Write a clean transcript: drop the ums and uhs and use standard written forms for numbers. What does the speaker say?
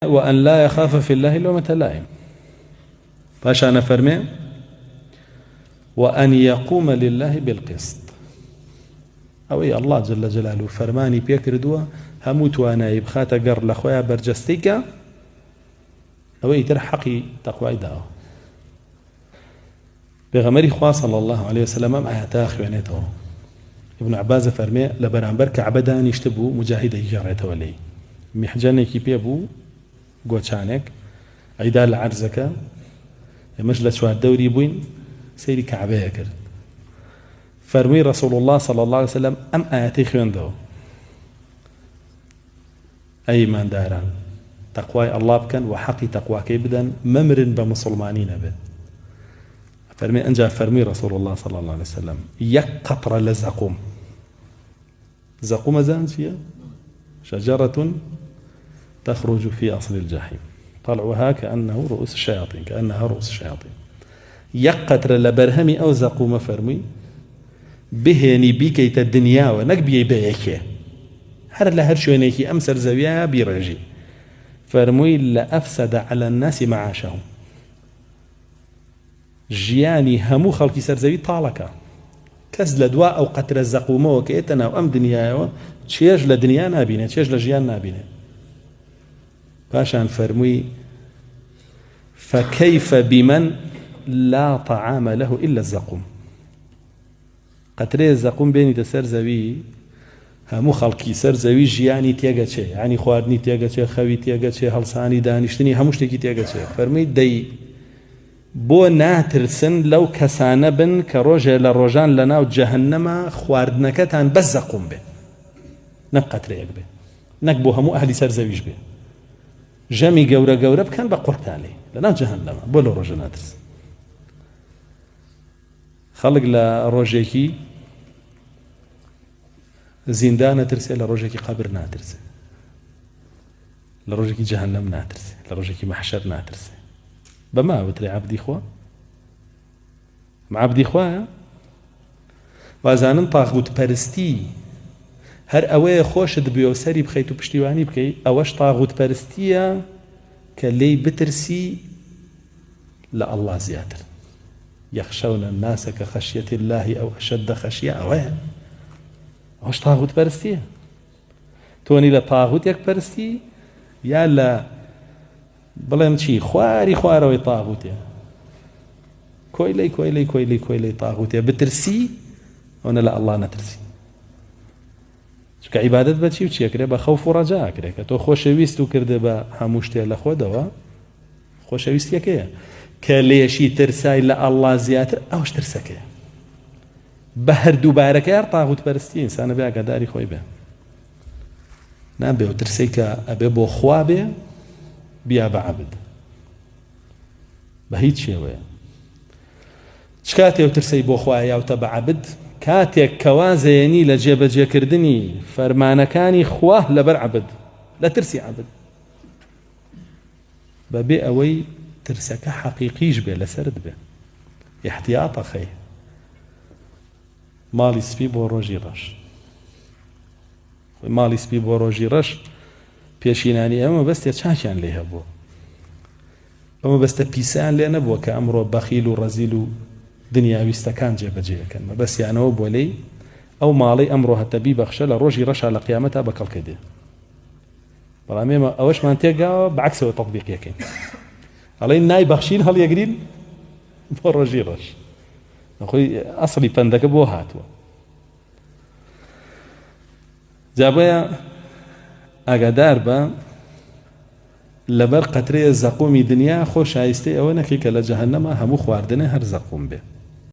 وأن لا يخاف في الله لومة لائم. فاشان فرمي وأن يقوم لله بالقسط. أو الله جل جلاله فرماني بيكردوا هموت وأنا يبخات قر لخويا برجستيك أو يتر حقي تقوى داو بغمري خواه صلى الله عليه وسلم أم آياتا خوانيته. ابن عباس فرمي لبرانبر كعبدان يشتبو مجاهد يجاريته لي محجاني كي بيبو قوتشانك عيدال العرزكة مجلس شواد دوري بوين سيري كعبايا كرد. فرمي رسول الله صلى الله عليه وسلم أم آياتي خوان دو أي من داران تقوى الله بكن وحقي تقوى كيبدا ممر بمسلمانين به. فرمي أنجا فرمي رسول الله صلى الله عليه وسلم يقطر لزقوم. زقوم زانت فيها شجرة تخرج في أصل الجحيم طلعها كأنه رؤوس الشياطين كأنها رؤوس الشياطين. يقطر لبرهمي أو زقوم فرمي بهني بيكيت الدنيا ونقبي بيكي هر لهر شوينيكي أمسر زويا بيرجي فرمي لأفسد على الناس معاشهم. جياني همو خلقي سرزوي طالكا كز لدواء أو قطر الزقومة وكيتنا وأم دنيا تشيج لدنيا نابينة تشيج لجيان نابينة. فاشان فرمي فكيف بمن لا طعام له إلا الزقوم. قطري الزقوم بيني تسر زوي همو خلقي سر زوي جياني تياغا چه يعني خواردني تياغا چه خوي تياغا چه هلساني دانشتني هموش تيكي تياغا چه. فرمي دي بو ناترسن لو كسانه بن كروجه لروجان لناو جهنم خواردنكتان بس زقوم به نقت ريك به نكبو همو أهل سر زويج به جمي قورة بكان بقرتالي لنا جهنم بو لروجه ناترس خلق لروجيكي زندان ترسي لروجيكي قبر ناترسي لروجيكي جهنم ناترسي لروجيكي محشر ناترسي بما بتري عبدي خوا مع عبدي خوا وازانن طاغوت پرستی هر اوه خوش دبیو سری بخیتو پشتیوانی بکی اوش طاغوت پرستیه که لی بترسی لله زیادر يخشون الناس كخشية الله أو أشد خشية اوش طاغوت پرستیه تونی لطاغوت یک پرستی یا لا بلام چی خواری طاغوتيا كويلي طاغوتيا بترسي وانا لا الله نترسي كعبادت بچی وچی کرے با خوف و رجا کرے که تو خوشویستو کرده با هموشتی لخوا دوا خوشویستی که کلیشی ترسای لا الله زیاتر اوش ترسکه بهر دوباره که طاغوت پرستی انسان بیا قداری خوی به نام به ترسی که ابي بو خوا به بیا بعبد بهيت شوية شكاتي وترسي بو خوايا وتبعبد كاتيك كوازيني لجيب جيكردني فرمانكاني خواه لبرعبد لا ترسي عبد ببي اوي ترسك حقيقيش به لسرد به احتياط اخي مالي سبي بو روجي رش مالي سبي بو روجي رش بيشيناني اما بس تشاشان ليها بو اما بس تبيسان لنا بو كامرو بخيل ورزيل دنيا ويستكان جيب جيكن بس يعني هو بولي او مالي امره هتبي بخشل روجي رش على قيامتها بكل كده برامي ما اوش ما انتقى بعكس تطبيق يكين علي ناي بخشين هل يقرين روجي رش اخوي اصلي فندك بو هاتوا جابيا اقدار با لبر قطري زقومي دنيا خوش عايستي او نكيك لجهنم همو خواردنه هر زقوم به